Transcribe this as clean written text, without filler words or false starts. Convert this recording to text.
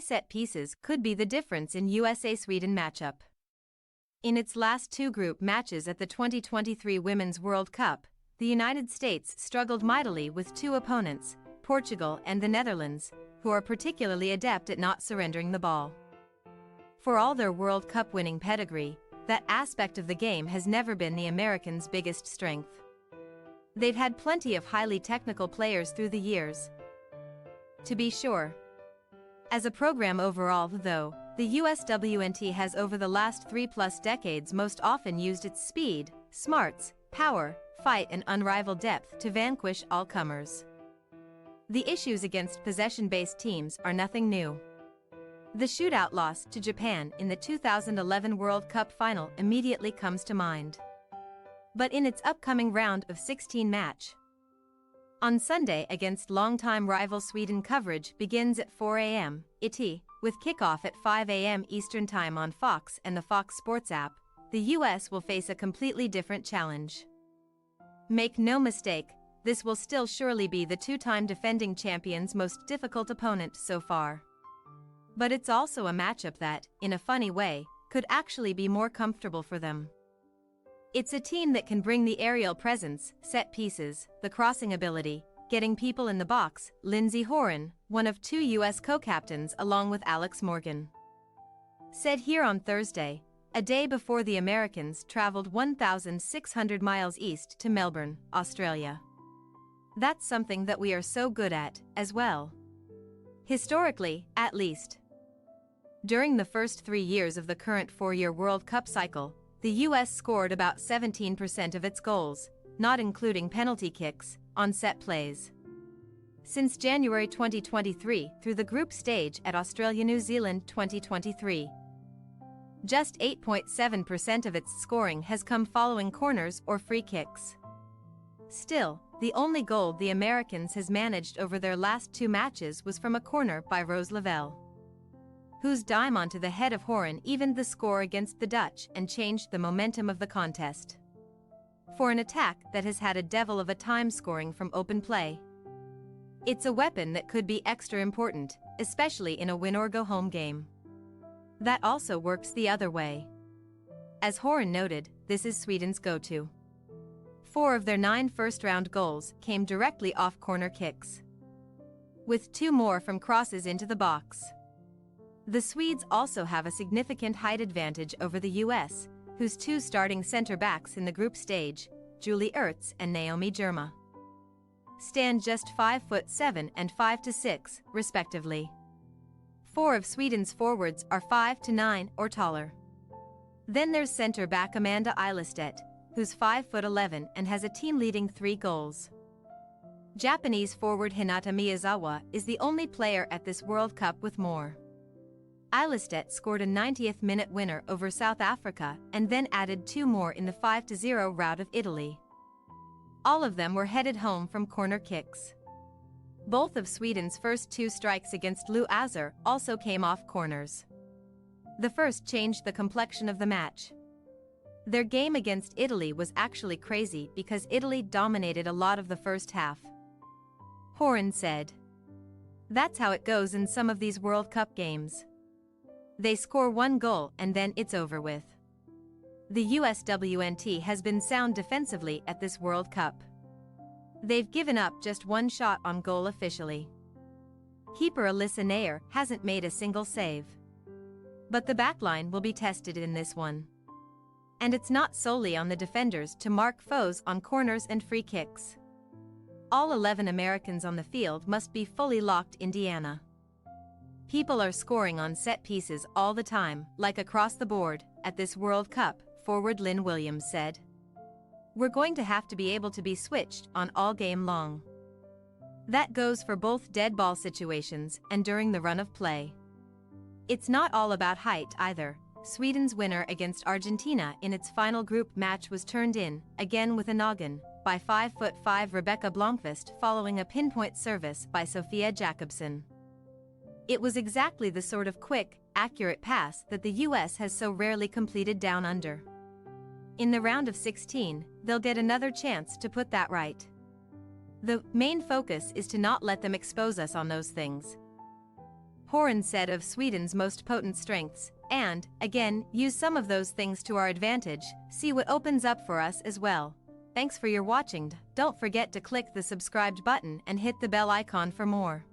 set pieces could be the difference in USA-Sweden matchup. In its last two group matches at the 2023 Women's World Cup, the United States struggled mightily with two opponents, Portugal and the Netherlands, who are particularly adept at not surrendering the ball. For all their World Cup winning pedigree, that aspect of the game has never been the Americans' biggest strength. They've had plenty of highly technical players through the years, to be sure. As a program overall, though, the USWNT has over the last 3+ decades most often used its speed, smarts, power, fight and unrivaled depth to vanquish all comers. The issues against possession-based teams are nothing new. The shootout loss to Japan in the 2011 World Cup final immediately comes to mind. But in its upcoming round of 16 match on Sunday against longtime rival Sweden, coverage begins at 4 a.m. ET, with kickoff at 5 a.m. Eastern Time on Fox and the Fox Sports app. The US will face a completely different challenge. Make no mistake, this will still surely be the two-time defending champions' most difficult opponent so far. But it's also a matchup that, in a funny way, could actually be more comfortable for them. It's a team that can bring the aerial presence, set pieces, the crossing ability, getting people in the box. Lindsey Horan, one of two US co-captains along with Alex Morgan, said here on Thursday, a day before the Americans traveled 1,600 miles east to Melbourne, Australia. That's something that we are so good at, as well. Historically, at least. During the first 3 years of the current 4-year World Cup cycle, the US scored about 17% of its goals, not including penalty kicks, on set plays. Since January 2023 through the group stage at Australia-New Zealand 2023, just 8.7% of its scoring has come following corners or free kicks. Still, the only goal the Americans has managed over their last two matches was from a corner by Rose Lavelle, whose dime onto the head of Horan evened the score against the Dutch and changed the momentum of the contest. For an attack that has had a devil of a time scoring from open play, it's a weapon that could be extra important, especially in a win-or-go-home game. That also works the other way. As Horan noted, this is Sweden's go-to. 4 of their 9 first-round goals came directly off corner kicks, with 2 more from crosses into the box. The Swedes also have a significant height advantage over the US, whose 2 starting center-backs in the group stage, Julie Ertz and Naomi Germa, stand just 5'7" and 5'6", respectively. 4 of Sweden's forwards are 5'9" or taller. Then there's center-back Amanda Ilestedt, who's 5'11" and has a team-leading 3 goals. Japanese forward Hinata Miyazawa is the only player at this World Cup with more. Ilestedt scored a 90th-minute winner over South Africa and then added 2 more in the 5-0 rout of Italy. All of them were headed home from corner kicks. Both of Sweden's first 2 strikes against Lou Azar also came off corners. The first changed the complexion of the match. Their game against Italy was actually crazy because Italy dominated a lot of the first half. Horan said, "That's how it goes in some of these World Cup games. They score 1 goal and then it's over with." The USWNT has been sound defensively at this World Cup. They've given up just 1 shot on goal officially. Keeper Alyssa Nair hasn't made a single save. But the backline will be tested in this one. And it's not solely on the defenders to mark foes on corners and free kicks. All 11 Americans on the field must be fully locked. Indiana. People are scoring on set pieces all the time, like across the board, at this World Cup, forward Lynn Williams said. "We're going to have to be able to be switched on all game long. That goes for both dead ball situations and during the run of play. It's not all about height either." Sweden's winner against Argentina in its final group match was turned in, again with a noggin, by 5'5" Rebecca Blomqvist following a pinpoint service by Sofia Jakobsson. It was exactly the sort of quick, accurate pass that the US has so rarely completed down under. In the round of 16, they'll get another chance to put that right. The main focus is to not let them expose us on those things. Horan said of Sweden's most potent strengths, and, again, use some of those things to our advantage, see what opens up for us as well. Thanks for your watching. Don't forget to click the subscribed button and hit the bell icon for more.